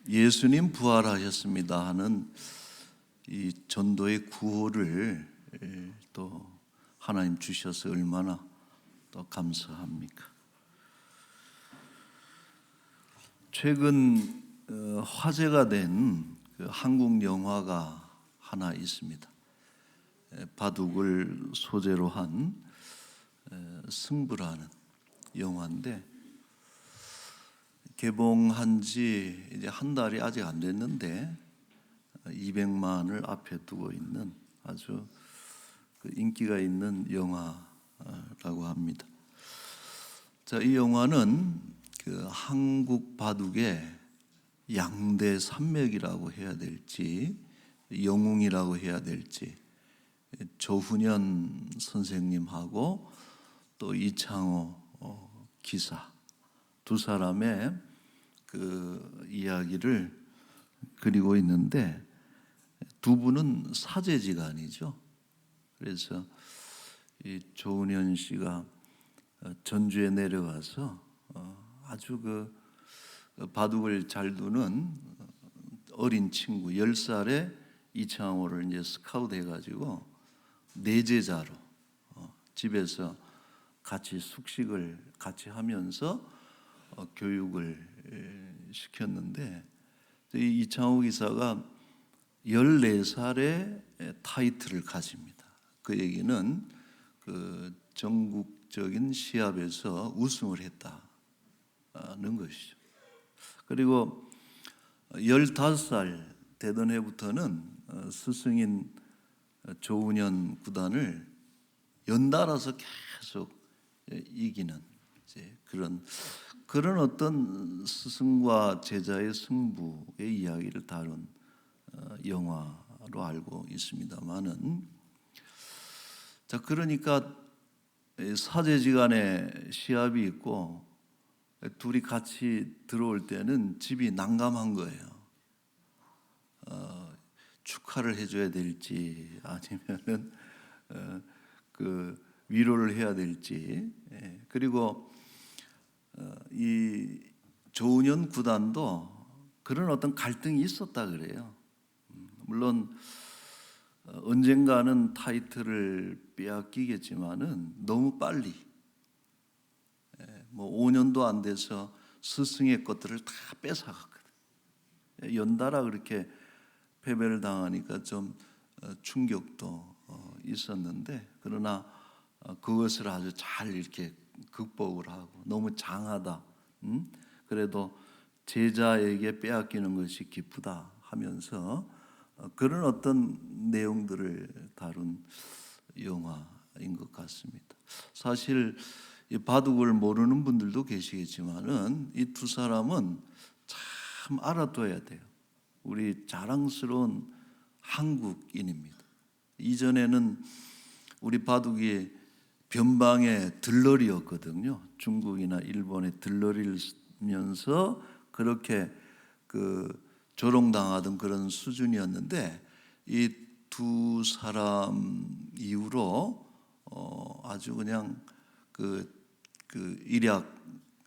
예수님 부활하셨습니다 하는 이 전도의 구호를 또 하나님 주셔서 얼마나 또 감사합니까? 최근 화제가 된 그 한국 영화가 하나 있습니다. 바둑을 소재로 한 승부라는 영화인데 개봉한 지 이제 한 달이 아직 안 됐는데 200만을 앞에 두고 있는 아주 인기가 있는 영화라고 합니다. 자, 이 영화는 그 한국 바둑의 양대 산맥이라고 해야 될지 영웅이라고 해야 될지 조훈현 선생님하고 또 이창호 기사 두 사람의 그 이야기를 그리고 있는데 두 분은 사제지간이죠. 그래서 이 조훈현 씨가 전주에 내려가서 아주 그 바둑을 잘 두는 어린 친구 10살에 이창호를 이제 스카우트 해가지고 내제자로 집에서 같이 숙식을 같이 하면서 교육을 시켰는데 이 이창호 기사가 14살에 타이틀을 가집니다. 그 얘기는 그 전국적인 시합에서 우승을 했다는 것이죠. 그리고 15살 되던 해부터는 스승인 조훈현 구단을 연달아서 계속 이기는 그런 어떤 스승과 제자의 승부의 이야기를 다룬 영화로 알고 있습니다만은, 자, 그러니까 사제지간에 시합이 있고 둘이 같이 들어올 때는 집이 난감한 거예요. 축하를 해줘야 될지 아니면은 그 위로를 해야 될지. 그리고 이 조훈현 구단도 그런 어떤 갈등이 있었다 그래요. 물론 언젠가는 타이틀을 빼앗기겠지만은 너무 빨리 뭐 5년도 안 돼서 스승의 것들을 다 뺏어갔거든. 연달아 그렇게 패배를 당하니까 좀 충격도 있었는데, 그러나 그것을 아주 잘 이렇게 극복을 하고 너무 장하다. 그래도 제자에게 빼앗기는 것이 기쁘다 하면서 그런 어떤 내용들을 다룬 영화인 것 같습니다. 사실 이 바둑을 모르는 분들도 계시겠지만은 이 두 사람은 참 알아둬야 돼요. 우리 자랑스러운 한국인입니다. 이전에는 우리 바둑이 변방의 들러리였거든요. 중국이나 일본에 들러리면서 그렇게 그 조롱당하던 그런 수준이었는데 이 두 사람 이후로 아주 그냥 그 일약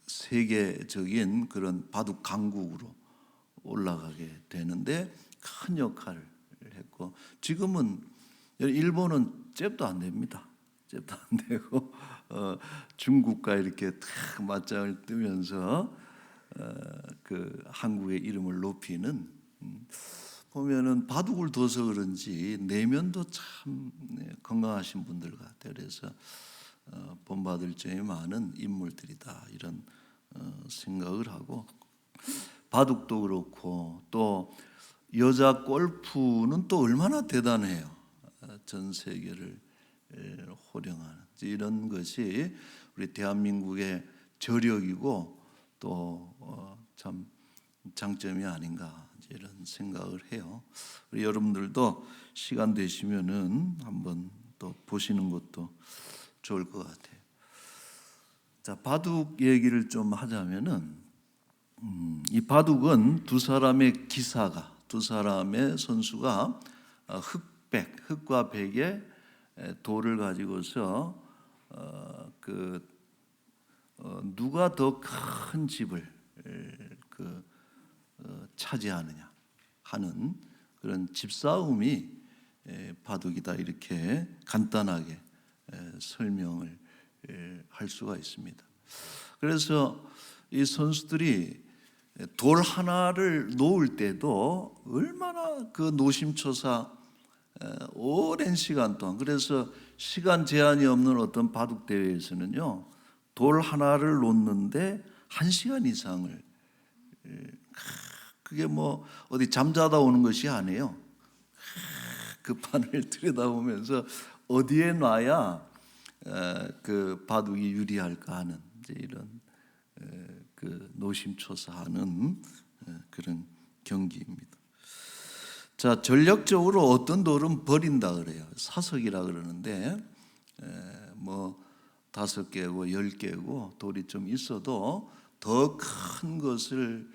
세계적인 그런 바둑 강국으로 올라가게 되는데 큰 역할을 했고, 지금은 일본은 잽도 안 됩니다. 잽도 안 되고 중국과 이렇게 탁 맞짱을 뜨면서 그 한국의 이름을 높이는, 보면은 바둑을 둬서 그런지 내면도 참 건강하신 분들 같아요. 그래서 본받을 점이 많은 인물들이다 이런 생각을 하고, 바둑도 그렇고 또 여자 골프는 또 얼마나 대단해요. 전 세계를 호령하는 이런 것이 우리 대한민국의 저력이고 또 참 장점이 아닌가 이런 생각을 해요. 우리 여러분들도 시간 되시면은 한번 또 보시는 것도 좋을 것 같아요. 자, 바둑 얘기를 좀 하자면은 이 바둑은 두 사람의 기사가, 두 사람의 선수가 흑과 백의 돌을 가지고서 누가 더 큰 집을 차지하느냐 하는 그런 집싸움이 바둑이다, 이렇게 간단하게 설명을 할 수가 있습니다. 그래서 이 선수들이 돌 하나를 놓을 때도 얼마나 그 노심초사 오랜 시간 동안, 그래서 시간 제한이 없는 어떤 바둑 대회에서는요, 돌 하나를 놓는데 1시간 이상을, 그게 뭐 어디 잠자다 오는 것이 아니에요. 그 판을 들여다보면서 어디에 놔야 그 바둑이 유리할까 하는 이런 그 노심초사하는 그런 경기입니다. 자, 전략적으로 어떤 돌은 버린다 그래요. 사석이라 그러는데 뭐 5개고 10개고 돌이 좀 있어도 더 큰 것을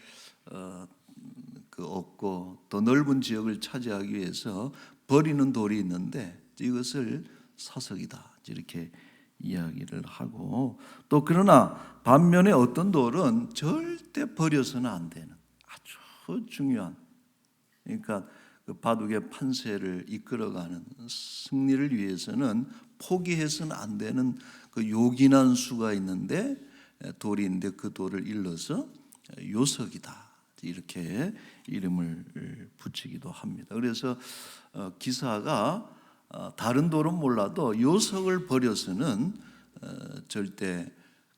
얻고 더 넓은 지역을 차지하기 위해서 버리는 돌이 있는데 이것을 사석이다, 이렇게 이야기를 하고, 또 그러나 반면에 어떤 돌은 절대 버려서는 안 되는 아주 중요한, 그러니까 그 바둑의 판세를 이끌어가는, 승리를 위해서는 포기해서는 안 되는 그 요긴한 수가 있는데 돌이 있는데 그 돌을 일러서 요석이다, 이렇게 이름을 붙이기도 합니다. 그래서 기사가 다른 돌은 몰라도 요석을 버려서는 절대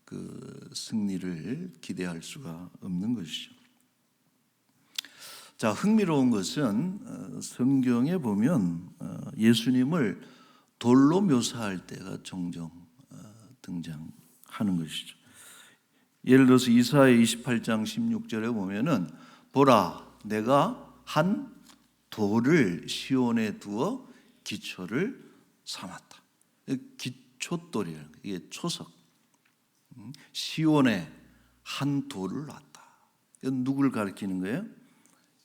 그 승리를 기대할 수가 없는 것이죠. 자, 흥미로운 것은 성경에 보면 예수님을 돌로 묘사할 때가 종종 등장하는 것이죠. 예를 들어서 이사야 28장 16절에 보면은 보라, 내가 한 돌을 시온에 두어 기초를 삼았다. 기초돌이라는 거예요. 이게 초석. 시온에 한 돌을 놨다. 이건 누구를 가리키는 거예요?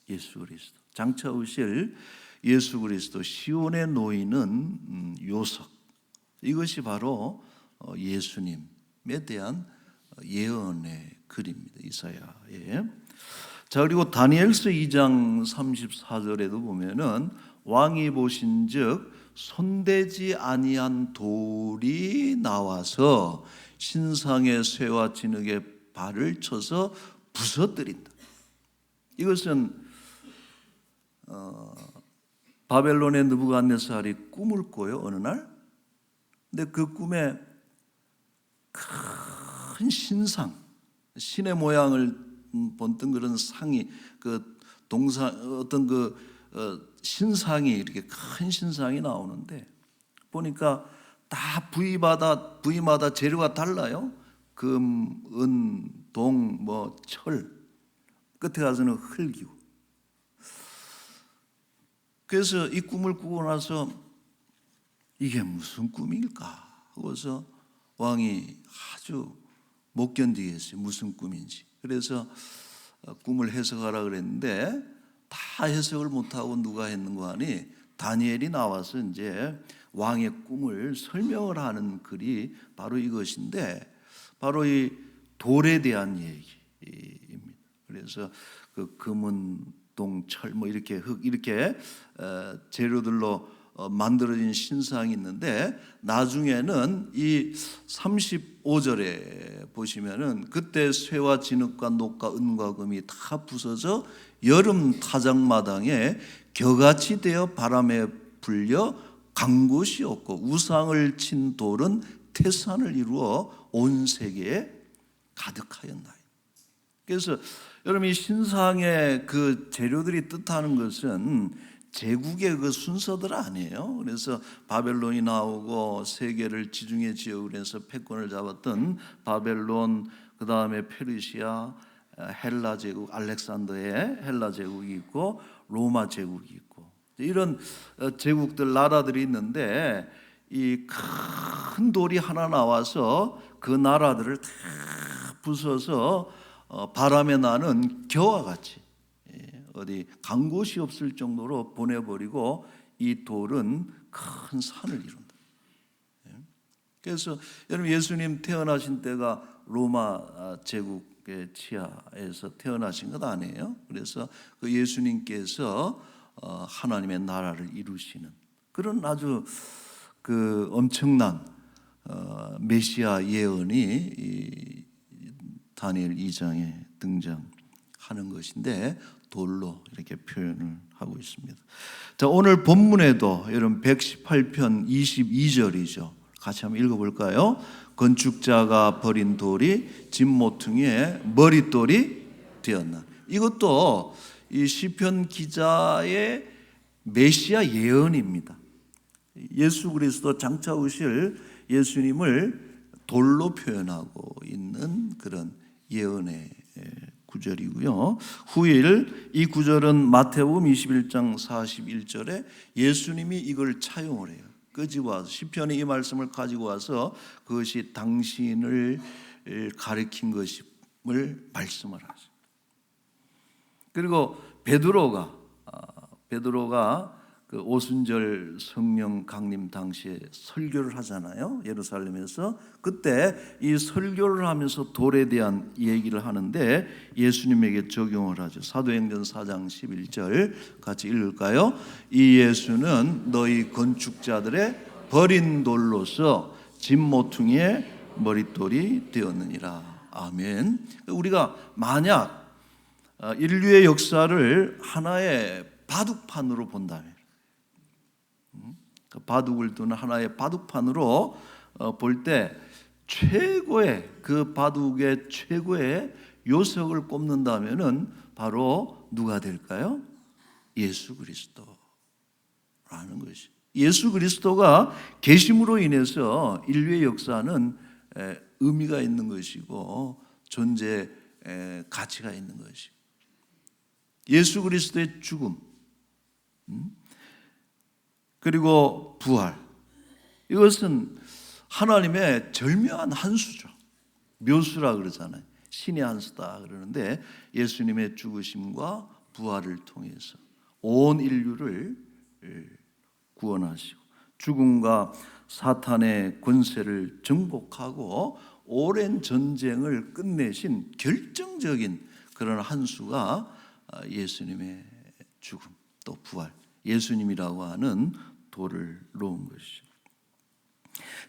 예수 그리스도. 장차 오실 예수 그리스도, 시온에 놓이는 요석. 이것이 바로 예수님에 대한 예언의 글입니다. 이사야에. 자, 그리고 다니엘서 2장 34절에도 보면은 왕이 보신즉 손대지 아니한 돌이 나와서 신상의 쇠와 진흙에 발을 쳐서 부서뜨린다. 이것은 바벨론의 느부갓네살이 꿈을 꿔요, 어느 날. 근데 그 꿈에 큰 신상, 신의 모양을 본뜬 그런 상이, 그 동상, 어떤 그 신상이, 이렇게 큰 신상이 나오는데 보니까 다 부위마다 재료가 달라요. 금, 은, 동, 뭐 철, 끝에 가서는 흙이고. 그래서 이 꿈을 꾸고 나서 이게 무슨 꿈일까 하고서 왕이 아주 못 견디겠어요. 무슨 꿈인지. 그래서 꿈을 해석하라 그랬는데 다 해석을 못하고 누가 했는고 하니 다니엘이 나와서 이제 왕의 꿈을 설명을 하는 글이 바로 이것인데, 바로 이 돌에 대한 얘기입니다. 그래서 그 금은 동철 뭐 이렇게 흙 이렇게 재료들로 만들어진 신상이 있는데, 나중에는 이 35절에 보시면은 그때 쇠와 진흙과 녹과 은과 금이 다 부서져 여름 타작마당에 겨같이 되어 바람에 불려 간 곳이 없고 우상을 친 돌은 태산을 이루어 온 세계에 가득하였나이다. 그래서 여러분, 이 신상의 그 재료들이 뜻하는 것은 제국의 그 순서들 아니에요. 그래서 바벨론이 나오고 세계를 지중해 지역으로 해서 패권을 잡았던 바벨론, 그 다음에 페르시아, 헬라 제국, 알렉산더의 헬라 제국이 있고 로마 제국이 있고, 이런 제국들, 나라들이 있는데 이 큰 돌이 하나 나와서 그 나라들을 다 부숴서 바람에 나는 겨와 같이 어디 간 곳이 없을 정도로 보내버리고 이 돌은 큰 산을 이룬다. 그래서 여러분, 예수님 태어나신 때가 로마 제국 치하에서 태어나신 것 아니에요. 그래서 그 예수님께서 하나님의 나라를 이루시는 그런 아주 그 엄청난 메시아 예언이 이 다니엘 2장에 등장하는 것인데 돌로 이렇게 표현을 하고 있습니다. 자, 오늘 본문에도 여러분 118편 22절이죠. 같이 한번 읽어볼까요? 건축자가 버린 돌이 집 모퉁이에 머릿돌이 되었나. 이것도 이 시편 기자의 메시아 예언입니다. 예수 그리스도 장차 오실 예수님을 돌로 표현하고 있는 그런 예언의 구절이고요. 후일 이 구절은 마태복음 21장 41절에 예수님이 이걸 차용을 해요. 끄집어와서 시편의 이 말씀을 가지고 와서 그것이 당신을 가리킨 것임을 말씀을 하죠. 그리고 베드로가 그 오순절 성령 강림 당시에 설교를 하잖아요. 예루살렘에서. 그때 이 설교를 하면서 돌에 대한 얘기를 하는데 예수님에게 적용을 하죠. 사도행전 4장 11절 같이 읽을까요? 이 예수는 너희 건축자들의 버린 돌로서 집 모퉁이의 머릿돌이 되었느니라. 아멘. 우리가 만약 인류의 역사를 하나의 바둑판으로 본다면, 그 바둑을 두는 하나의 바둑판으로 볼 때 최고의 그 바둑의 최고의 요석을 꼽는다면은 바로 누가 될까요? 예수 그리스도라는 것이. 예수 그리스도가 계심으로 인해서 인류의 역사는 의미가 있는 것이고 존재 가치가 있는 것이고, 예수 그리스도의 죽음 그리고 부활, 이것은 하나님의 절묘한 한 수죠. 묘수라 그러잖아요. 신의 한 수다 그러는데 예수님의 죽으심과 부활을 통해서 온 인류를 구원하시고 죽음과 사탄의 권세를 정복하고 오랜 전쟁을 끝내신 결정적인 그런 한 수가 예수님의 죽음 또 부활, 예수님이라고 하는 돌을 놓은 것이죠.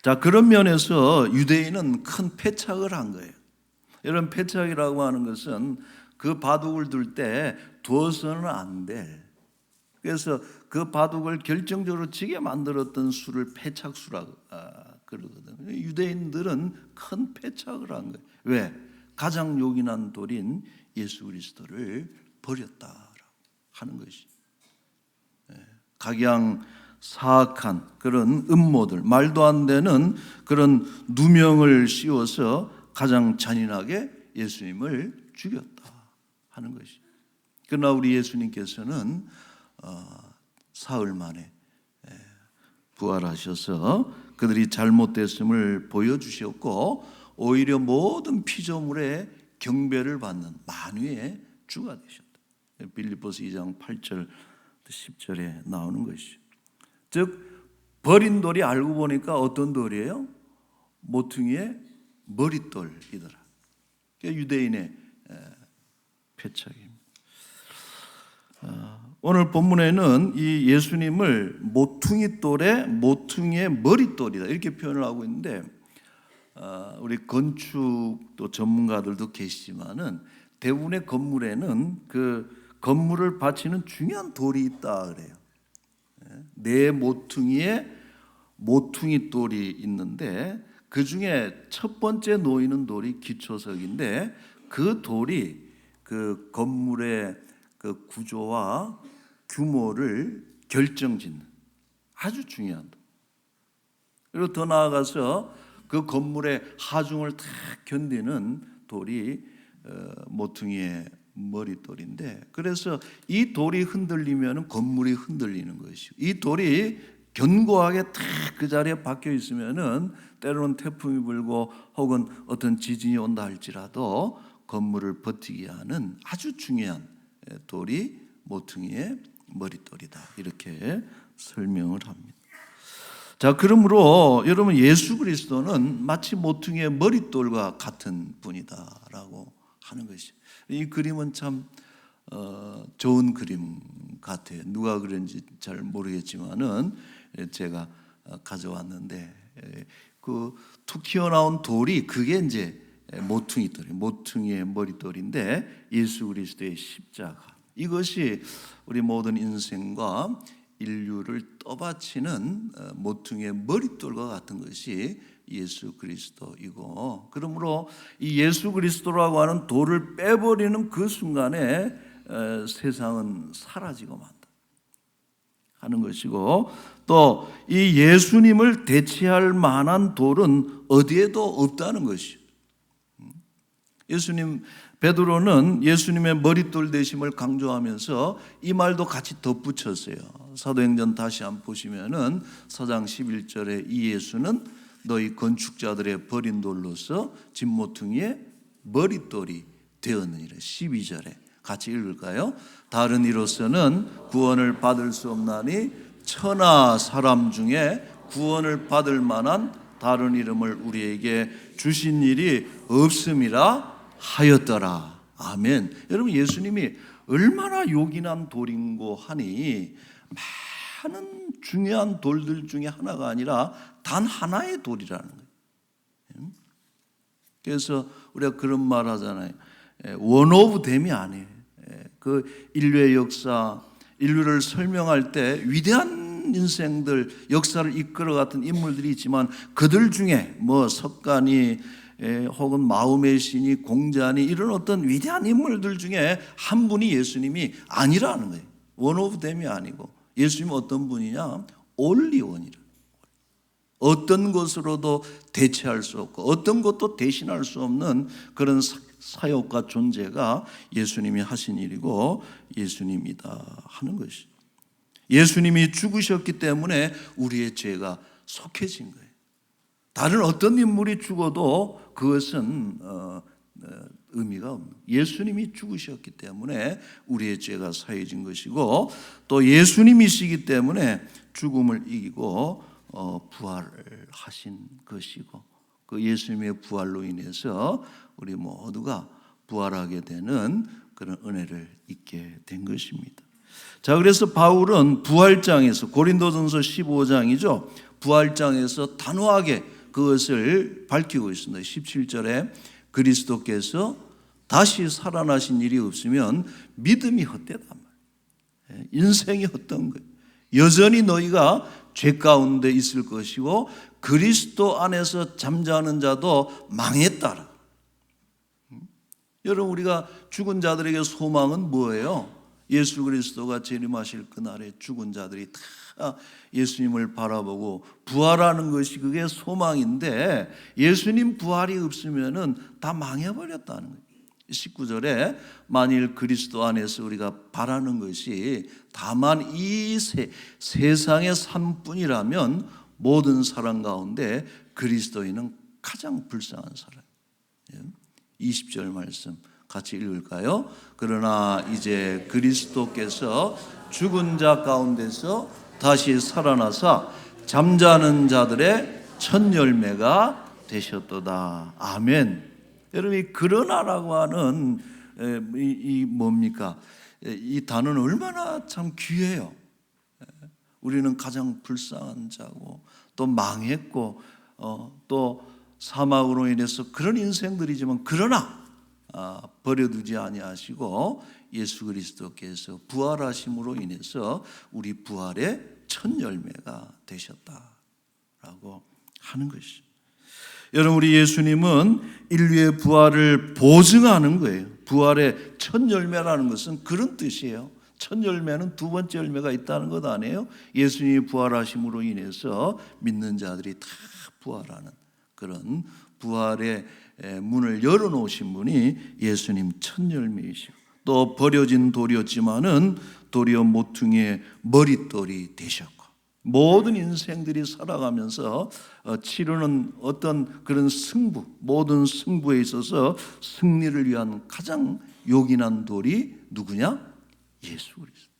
자, 그런 면에서 유대인은 큰 패착을 한 거예요. 이런 패착이라고 하는 것은 그 바둑을 둘 때 두어서는 안 될, 그래서 그 바둑을 결정적으로 지게 만들었던 수를 패착수라고 그러거든요. 유대인들은 큰 패착을 한 거예요. 왜? 가장 요긴한 돌인 예수 그리스도를 버렸다라고 하는 것이. 각양사악한 그런 음모들, 말도 안 되는 그런 누명을 씌워서 가장 잔인하게 예수님을 죽였다 하는 것이. 그러나 우리 예수님께서는 사흘 만에 부활하셔서 그들이 잘못됐음을 보여주셨고 오히려 모든 피조물의 경배를 받는 만유의 주가 되셨다. 빌립보서 2장 8절 10절에 나오는 것이죠. 즉 버린 돌이 알고 보니까 어떤 돌이에요? 모퉁이의 머릿돌이더라. 유대인의 패착입니다. 오늘 본문에는 이 예수님을 모퉁이돌의 모퉁이의 머릿돌이다 이렇게 표현을 하고 있는데, 우리 건축 또 전문가들도 계시지만은 대부분의 건물에는 그 건물을 받치는 중요한 돌이 있다 그래요. 네 모퉁이에 모퉁이 돌이 있는데 그 중에 첫 번째 놓이는 돌이 기초석인데 그 돌이 그 건물의 그 구조와 규모를 결정짓는 아주 중요한 돌. 그리고 더 나아가서 그 건물의 하중을 다 견디는 돌이 모퉁이의 머릿돌인데, 그래서 이 돌이 흔들리면 건물이 흔들리는 것이고, 이 돌이 견고하게 딱 그 자리에 박혀 있으면은 때로는 태풍이 불고 혹은 어떤 지진이 온다 할지라도 건물을 버티게 하는 아주 중요한 돌이 모퉁이의 머릿돌이다 이렇게 설명을 합니다. 자, 그러므로 여러분 예수 그리스도는 마치 모퉁이의 머릿돌과 같은 분이다라고 하는 것이. 이 그림은 참 좋은 그림 같아요. 누가 그런지 잘 모르겠지만은 제가 가져왔는데 그 툭 튀어나온 돌이 그게 이제 모퉁이 돌이 모퉁이의 머릿돌인데 예수 그리스도의 십자가 이것이 우리 모든 인생과 인류를 떠받치는 모퉁이의 머릿돌과 같은 것이 예수 그리스도이고 그러므로 이 예수 그리스도라고 하는 돌을 빼버리는 그 순간에 세상은 사라지고 만다 하는 것이고 또 이 예수님을 대체할 만한 돌은 어디에도 없다는 것이요. 예수님 베드로는 예수님의 머릿돌 되심을 강조하면서 이 말도 같이 덧붙였어요. 사도행전 다시 한번 보시면은 4장 11절에 이 예수는 너희 건축자들의 버린 돌로서 진모퉁이의 머릿돌이 되었느니라. 12절에 같이 읽을까요? 다른 이로서는 구원을 받을 수 없나니 천하 사람 중에 구원을 받을 만한 다른 이름을 우리에게 주신 일이 없음이라 하였더라. 아멘. 여러분 예수님이 얼마나 요긴한 돌인고 하니 많은 중요한 돌들 중에 하나가 아니라 단 하나의 돌이라는 거예요. 그래서 우리가 그런 말 하잖아요. 원 오브 댐이 아니에요. 그 인류의 역사, 인류를 설명할 때 위대한 인생들, 역사를 이끌어갔던 인물들이 있지만 그들 중에 뭐 석가니 혹은 마음의 신이 공자니 이런 어떤 위대한 인물들 중에 한 분이 예수님이 아니라는 거예요. 원 오브 댐이 아니고 예수님은 어떤 분이냐? only one이라. 어떤 것으로도 대체할 수 없고 어떤 것도 대신할 수 없는 그런 사역과 존재가 예수님이 하신 일이고 예수님이다 하는 것이. 예수님이 죽으셨기 때문에 우리의 죄가 속해진 거예요. 다른 어떤 인물이 죽어도 그것은 의미가 없는 거예요. 예수님이 죽으셨기 때문에 우리의 죄가 사해진 것이고 또 예수님이시기 때문에 죽음을 이기고 부활하신 것이고 그 예수님의 부활로 인해서 우리 모두가 부활하게 되는 그런 은혜를 잊게 된 것입니다. 자, 그래서 바울은 부활장에서 고린도전서 15장이죠. 부활장에서 단호하게 그것을 밝히고 있습니다. 17절에 그리스도께서 다시 살아나신 일이 없으면 믿음이 헛되단 말이에요. 인생이 헛된 거예요. 여전히 너희가 죄 가운데 있을 것이고 그리스도 안에서 잠자는 자도 망했다라. 여러분 우리가 죽은 자들에게 소망은 뭐예요? 예수 그리스도가 재림하실 그날에 죽은 자들이 다 예수님을 바라보고 부활하는 것이 그게 소망인데 예수님 부활이 없으면은 다 망해버렸다는 거예요. 19절에 만일 그리스도 안에서 우리가 바라는 것이 다만 이 세상의 삶뿐이라면 모든 사람 가운데 그리스도인은 가장 불쌍한 사람. 20절 말씀 같이 읽을까요? 그러나 이제 그리스도께서 죽은 자 가운데서 다시 살아나사 잠자는 자들의 첫 열매가 되셨도다. 아멘. 여러분 이 그러나라고 하는 이 뭡니까? 이 단어는 얼마나 참 귀해요. 우리는 가장 불쌍한 자고 또 망했고 또 사망으로 인해서 그런 인생들이지만 그러나 버려두지 아니하시고 예수 그리스도께서 부활하심으로 인해서 우리 부활의 첫 열매가 되셨다라고 하는 것이죠. 여러분 우리 예수님은 인류의 부활을 보증하는 거예요. 부활의 첫 열매라는 것은 그런 뜻이에요. 첫 열매는 두 번째 열매가 있다는 것 아니에요? 예수님이 부활하심으로 인해서 믿는 자들이 다 부활하는 그런 부활의 문을 열어놓으신 분이 예수님 첫 열매이시고 또 버려진 돌이었지만은 도리어 모퉁이의 머릿돌이 되셨고 모든 인생들이 살아가면서 치르는 어떤 그런 승부, 모든 승부에 있어서 승리를 위한 가장 요긴한 돌이 누구냐? 예수 그리스도.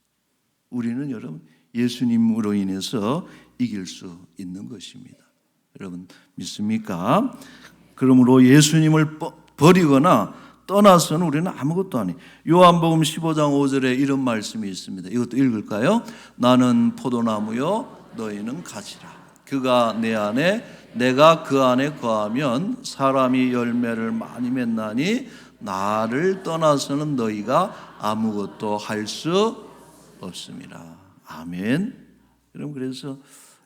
우리는 여러분 예수님으로 인해서 이길 수 있는 것입니다. 여러분 믿습니까? 그러므로 예수님을 버리거나 떠나서는 우리는 아무것도 아니. 요한복음 15장 5절에 이런 말씀이 있습니다. 이것도 읽을까요? 나는 포도나무요 너희는 가지라. 그가 내 안에 내가 그 안에 거하면 사람이 열매를 많이 맺나니 나를 떠나서는 너희가 아무것도 할 수 없습니다. 아멘. 여러분, 그래서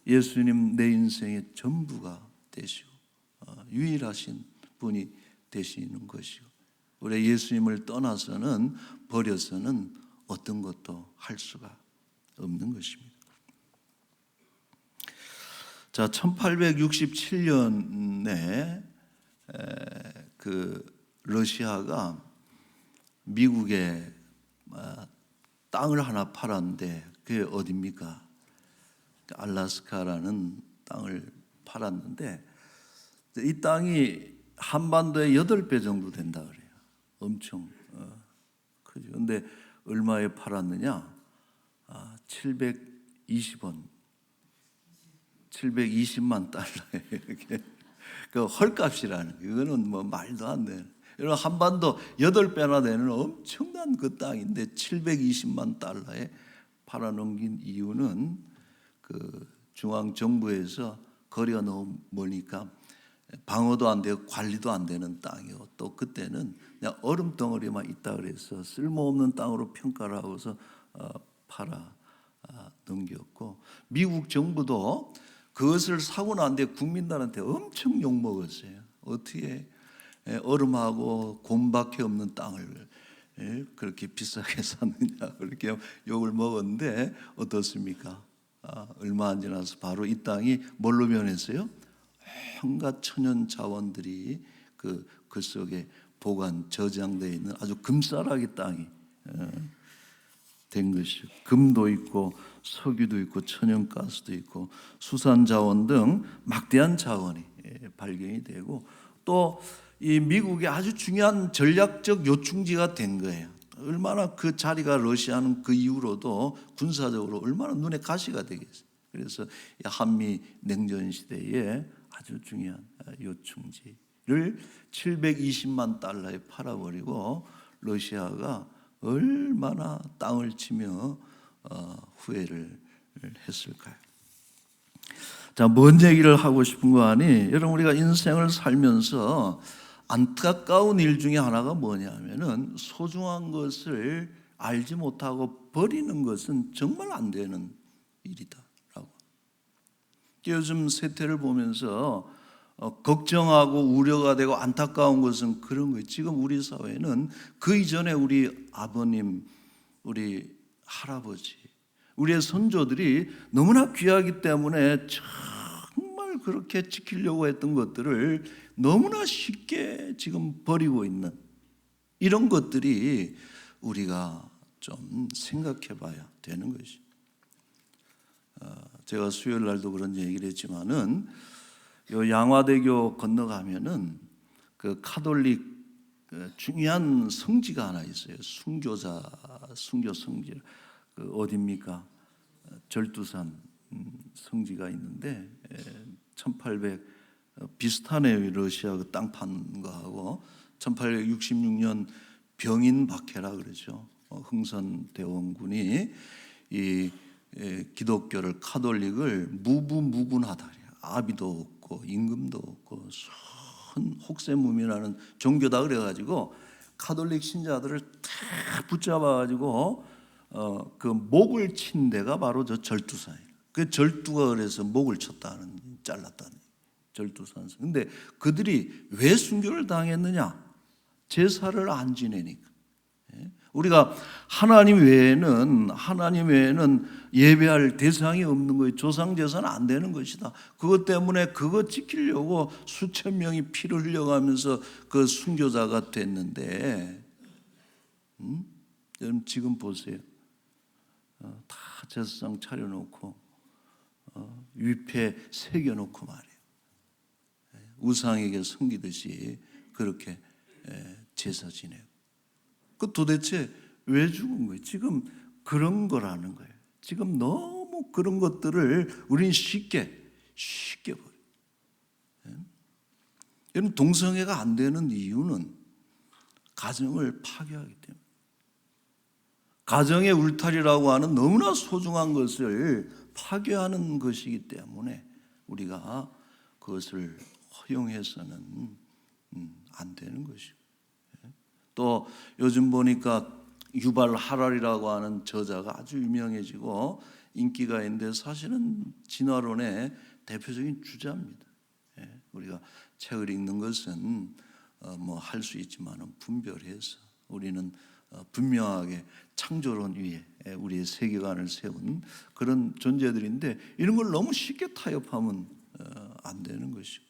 예수님 내 인생의 전부가 되시고 유일하신 분이 되시는 것이고, 우리 예수님을 떠나서는, 버려서는 어떤 것도 할 수가 없는 것입니다. 자, 1867년에 그 러시아가 미국에 땅을 하나 팔았는데, 그게 어디입니까? 알래스카라는 땅을 팔았는데, 이 땅이 한반도의 8배 정도 된다 그래요. 엄청 크죠. 근데 얼마에 팔았느냐? 720원, 720만 달러에 이렇게 그 헐값이라는 게, 이거는 뭐 말도 안 되는. 여러분, 한반도 8배나 되는 엄청난 그 땅인데 720만 달러에 팔아넘긴 이유는 그 중앙 정부에서 거리가 너무 멀으니까 방어도 안 되고 관리도 안 되는 땅이고, 또 그때는 그냥 얼음 덩어리만 있다 그래서 쓸모없는 땅으로 평가를 하고서 팔아 넘겼고, 미국 정부도 그것을 사고 난 뒤에 국민들한테 엄청 욕먹었어요. 어떻게 얼음하고 곰밖에 없는 땅을 그렇게 비싸게 샀느냐, 그렇게 욕을 먹었는데 어떻습니까? 얼마 안 지나서 바로 이 땅이 뭘로 변했어요? 온갖 천연 자원들이 그 속에 보관 저장되어 있는 아주 금싸라기 땅이 된 것이죠. 금도 있고 석유도 있고 천연가스도 있고 수산 자원 등 막대한 자원이 발견이 되고, 또 이 미국의 아주 중요한 전략적 요충지가 된 거예요. 얼마나 그 자리가, 러시아는 그 이후로도 군사적으로 얼마나 눈에 가시가 되겠어요. 그래서 한미 냉전 시대에 아주 중요한 요충지를 720만 달러에 팔아버리고, 러시아가 얼마나 땅을 치며 후회를 했을까요? 자, 뭔 얘기를 하고 싶은 거 아니? 여러분, 우리가 인생을 살면서 안타까운 일 중에 하나가 뭐냐면은, 소중한 것을 알지 못하고 버리는 것은 정말 안 되는 일이다라고. 요즘 세태를 보면서 걱정하고 우려가 되고 안타까운 것은 그런 거예요. 지금 우리 사회는 그 이전에 우리 아버님, 우리 할아버지, 우리의 선조들이 너무나 귀하기 때문에 정말 그렇게 지키려고 했던 것들을 너무나 쉽게 지금 버리고 있는, 이런 것들이 우리가 좀 생각해 봐야 되는 것이. 제가 수요일 날도 그런 얘기를 했지만은, 요 양화대교 건너가면은 그 카톨릭 중요한 성지가 하나 있어요. 순교 성지. 그 어디입니까? 절두산 성지가 있는데, 1800 비슷하네요. 러시아 그 땅 판 거하고. 1866년 병인 박해라 그러죠. 흥선 대원군이 이 기독교를, 카톨릭을 무분하다. 아비도 없고 임금도 없고 혹세무민하는 종교다 그래가지고 카톨릭 신자들을 다 붙잡아가지고 그 목을 친 데가 바로 저 절두산이에요. 그 절두가 그래서 목을 쳤다는, 잘랐다는 절두산. 근데 그들이 왜 순교를 당했느냐? 제사를 안 지내니까. 우리가 하나님 외에는 예배할 대상이 없는 거예요. 조상 제사는 안 되는 것이다. 그것 때문에 그거 지키려고 수천 명이 피를 흘려가면서 그 순교자가 됐는데, 여러분 지금 보세요. 다 제사상 차려놓고 위패 새겨놓고 말이에요. 우상에게 섬기듯이 그렇게 제사 지내고. 그 도대체 왜 죽은 거예요? 지금 그런 거라는 거예요. 지금 너무 그런 것들을 우리는 쉽게 버려요. 여러분, 동성애가 안 되는 이유는 가정을 파괴하기 때문에, 가정의 울타리라고 하는 너무나 소중한 것을 파괴하는 것이기 때문에 우리가 그것을 허용해서는 안 되는 것이고, 또 요즘 보니까 유발 하랄이라고 하는 저자가 아주 유명해지고 인기가 있는데 사실은 진화론의 대표적인 주자입니다. 우리가 책을 읽는 것은 뭐 할 수 있지만 분별해서 우리는 분명하게 창조론 위에 우리의 세계관을 세운 그런 존재들인데, 이런 걸 너무 쉽게 타협하면 안 되는 것이고,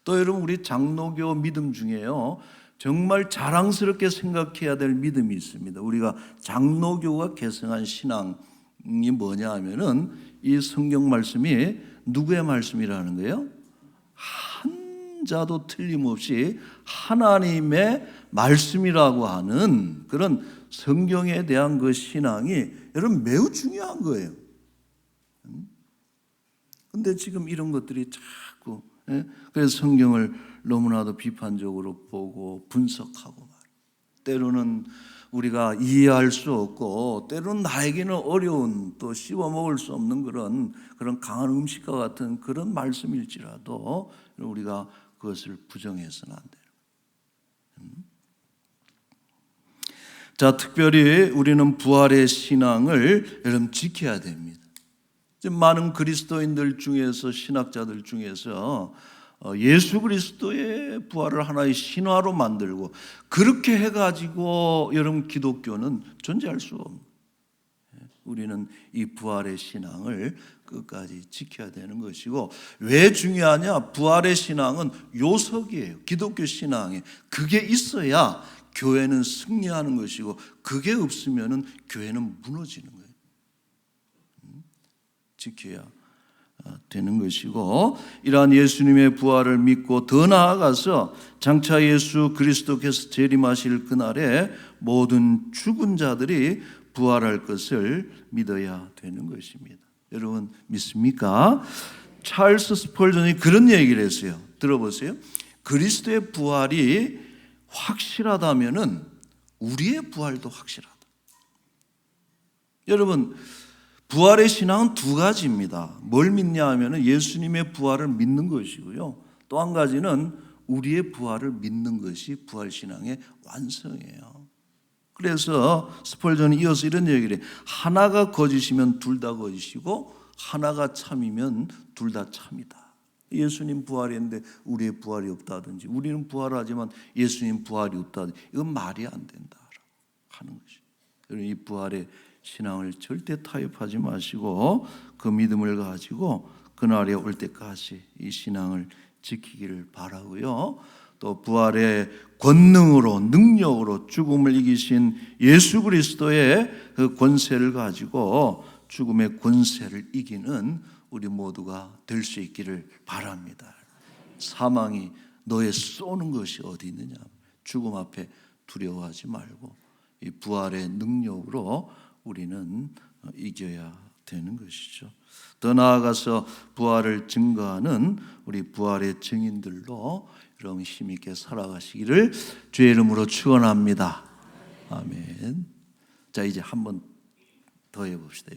또 여러분 우리 장로교 믿음 중에요 정말 자랑스럽게 생각해야 될 믿음이 있습니다. 우리가 장로교가 계승한 신앙이 뭐냐 하면은 이 성경 말씀이 누구의 말씀이라는 거예요? 한 자도 틀림없이 하나님의 말씀이라고 하는 그런 성경에 대한 그 신앙이 여러분 매우 중요한 거예요. 근데 지금 이런 것들이 자꾸, 그래서 성경을 너무나도 비판적으로 보고 분석하고, 때로는 우리가 이해할 수 없고 때로는 나에게는 어려운, 또 씹어 먹을 수 없는 그런 강한 음식과 같은 그런 말씀일지라도 우리가 그것을 부정해서는 안 돼요. 자, 특별히 우리는 부활의 신앙을 여러분 지켜야 됩니다. 많은 그리스도인들 중에서, 신학자들 중에서 예수 그리스도의 부활을 하나의 신화로 만들고 그렇게 해가지고 여러분 기독교는 존재할 수 없는, 우리는 이 부활의 신앙을 끝까지 지켜야 되는 것이고, 왜 중요하냐? 부활의 신앙은 요석이에요. 기독교 신앙에 그게 있어야 교회는 승리하는 것이고, 그게 없으면 교회는 무너지는 거예요. 지켜야 되는 것이고, 이러한 예수님의 부활을 믿고 더 나아가서 장차 예수 그리스도께서 재림하실 그날에 모든 죽은 자들이 부활할 것을 믿어야 되는 것입니다. 여러분 믿습니까? 찰스 스펄전이 그런 얘기를 했어요. 들어보세요. 그리스도의 부활이 확실하다면은 우리의 부활도 확실하다. 여러분, 부활의 신앙은 두 가지입니다. 뭘 믿냐 하면 예수님의 부활을 믿는 것이고요, 또 한 가지는 우리의 부활을 믿는 것이 부활신앙의 완성이에요. 그래서 스펄전이 이어서 이런 얘기를 해요. 하나가 거짓이면 둘 다 거짓이고 하나가 참이면 둘 다 참이다. 예수님 부활이 있는데 우리의 부활이 없다든지, 우리는 부활하지만 예수님 부활이 없다든지, 이건 말이 안 된다 하는 것이죠. 여러분, 이 부활의 신앙을 절대 타협하지 마시고 그 믿음을 가지고 그날에 올 때까지 이 신앙을 지키기를 바라고요. 또 부활의 권능으로, 능력으로 죽음을 이기신 예수 그리스도의 그 권세를 가지고 죽음의 권세를 이기는 우리 모두가 될 수 있기를 바랍니다. 사망이 너의 쏘는 것이 어디 있느냐? 죽음 앞에 두려워하지 말고 이 부활의 능력으로 우리는 이겨야 되는 것이죠. 더 나아가서 부활을 증거하는 우리 부활의 증인들로 여러분 힘있게 살아가시기를 주의 이름으로 축원합니다. 아멘. 자, 이제 한 번 더 해봅시다.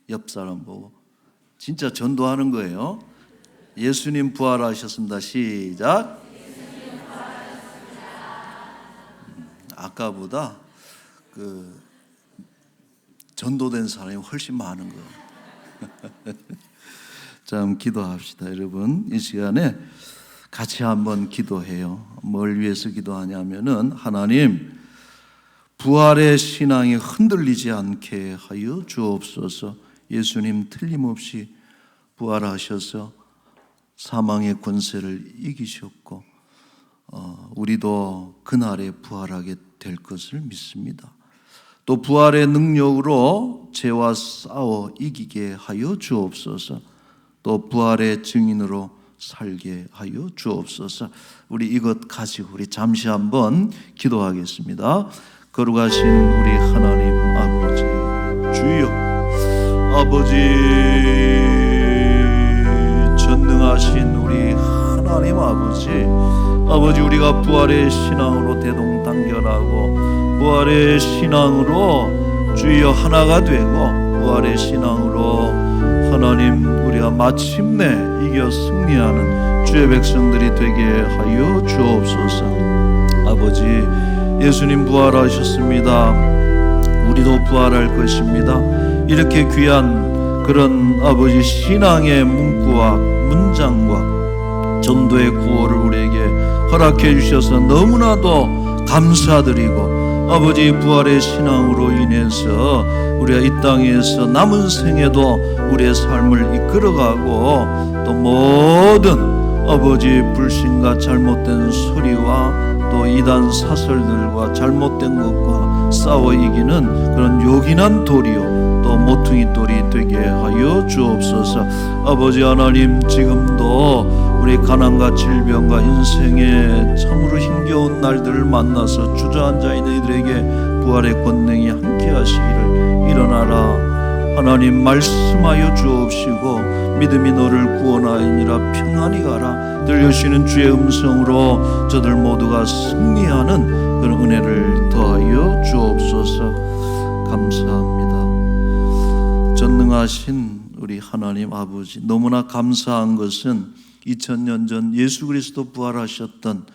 옆 사람 보고 진짜 전도하는 거예요. 예수님 부활하셨습니다. 시작. 아까보다 전도된 사람이 훨씬 많은 거예요. 자, 기도합시다. 여러분, 이 시간에 같이 한번 기도해요. 뭘 위해서 기도하냐면은, 하나님, 부활의 신앙이 흔들리지 않게 하여 주옵소서. 예수님 틀림없이 부활하셔서 사망의 권세를 이기셨고 우리도 그날에 부활하게 될 것을 믿습니다. 또 부활의 능력으로 죄와 싸워 이기게 하여 주옵소서. 또 부활의 증인으로 살게 하여 주옵소서. 우리 이것 가지고 우리 잠시 한번 기도하겠습니다. 거룩하신 우리 하나님 아버지, 주여, 아버지, 전능하신 우리 하나님 아버지, 우리가 부활의 신앙으로 대동단결 발견하고 부활의 신앙으로 주여 하나가 되고 부활의 신앙으로 하나님 우리가 마침내 이겨 승리하는 주의 백성들이 되게 하여 주옵소서. 아버지, 예수님 부활하셨습니다. 우리도 부활할 것입니다. 이렇게 귀한 그런 아버지 신앙의 문구와 문장과 전도의 구호를 우리에게 허락해 주셔서 너무나도 감사드리고, 아버지 부활의 신앙으로 인해서 우리가 이 땅에서 남은 생에도 우리의 삶을 이끌어가고, 또 모든 아버지 불신과 잘못된 소리와 또 이단 사설들과 잘못된 것과 싸워 이기는 그런 요긴한 도리요 또 모퉁이 돌이 되게 하여 주옵소서. 아버지 하나님, 지금도 우리 가난과 질병과 인생의 참으로 힘겨운 날들을 만나서 주저앉아 있는 이들에게 부활의 권능이 함께 하시기를 일어나라 하나님 말씀하여 주옵시고, 믿음이 너를 구원하이니라 평안히 가라 들려주시는 주의 음성으로 저들 모두가 승리하는 그런 은혜를 더하여 주옵소서. 감사합니다. 전능하신 우리 하나님 아버지, 너무나 감사한 것은 2000년 전 예수 그리스도 부활하셨던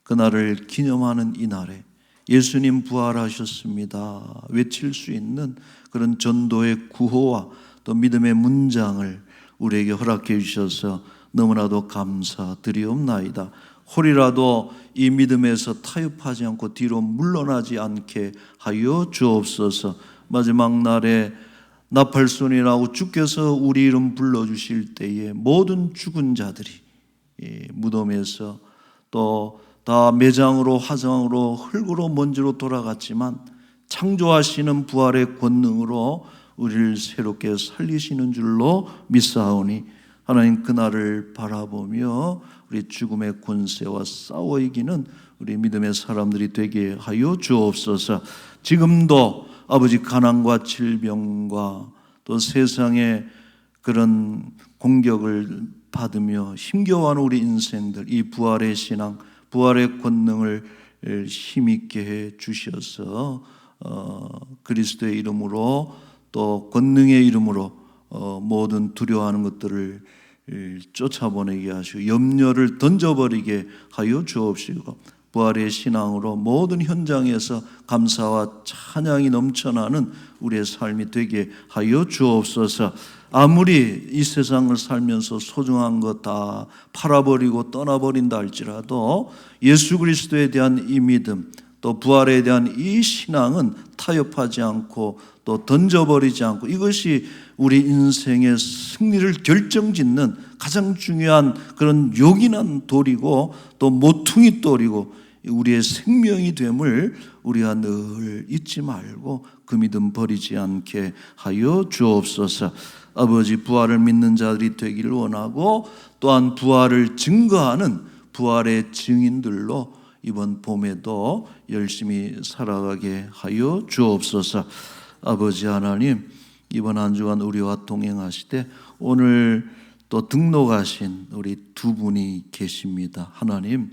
그날을 기념하는 이날에 예수님 부활하셨습니다 외칠 수 있는 그런 전도의 구호와 또 믿음의 문장을 우리에게 허락해 주셔서 너무나도 감사드리옵나이다. 혹이라도 이 믿음에서 타협하지 않고 뒤로 물러나지 않게 하여 주옵소서. 마지막 날에 나팔소리 나고 주께서 우리 이름 불러주실 때에 모든 죽은 자들이 무덤에서 또 다 매장으로 화장으로 흙으로 먼지로 돌아갔지만 창조하시는 부활의 권능으로 우리를 새롭게 살리시는 줄로 믿사오니, 하나님 그날을 바라보며 우리 죽음의 권세와 싸워 이기는 우리 믿음의 사람들이 되게 하여 주옵소서. 지금도 아버지 가난과 질병과 또 세상의 그런 공격을 받으며 힘겨워하는 우리 인생들, 이 부활의 신앙, 부활의 권능을 힘있게 해 주셔서 그리스도의 이름으로 또 권능의 이름으로 모든 두려워하는 것들을 쫓아보내게 하시고 염려를 던져버리게 하여 주옵시고, 부활의 신앙으로 모든 현장에서 감사와 찬양이 넘쳐나는 우리의 삶이 되게 하여 주옵소서. 아무리 이 세상을 살면서 소중한 것 다 팔아버리고 떠나버린다 할지라도 예수 그리스도에 대한 이 믿음, 또 부활에 대한 이 신앙은 타협하지 않고 또 던져버리지 않고, 이것이 우리 인생의 승리를 결정짓는 가장 중요한 그런 요긴한 돌이고 또 모퉁이 돌이고 우리의 생명이 됨을 우리가 늘 잊지 말고 그 믿음 버리지 않게 하여 주옵소서. 아버지, 부활을 믿는 자들이 되기를 원하고, 또한 부활을 증거하는 부활의 증인들로 이번 봄에도 열심히 살아가게 하여 주옵소서. 아버지 하나님, 이번 한 주간 우리와 동행하시되 오늘 또 등록하신 우리 두 분이 계십니다. 하나님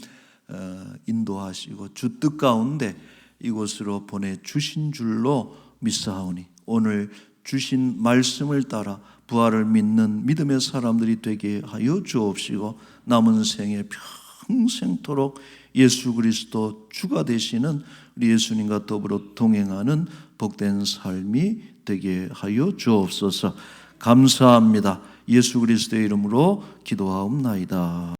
인도하시고 주 뜻 가운데 이곳으로 보내주신 줄로 믿사오니, 오늘 주신 말씀을 따라 부활을 믿는 믿음의 사람들이 되게 하여 주옵시고, 남은 생에 평생토록 예수 그리스도 주가 되시는 우리 예수님과 더불어 동행하는 복된 삶이 되게 하여 주옵소서. 감사합니다. 예수 그리스도의 이름으로 기도하옵나이다.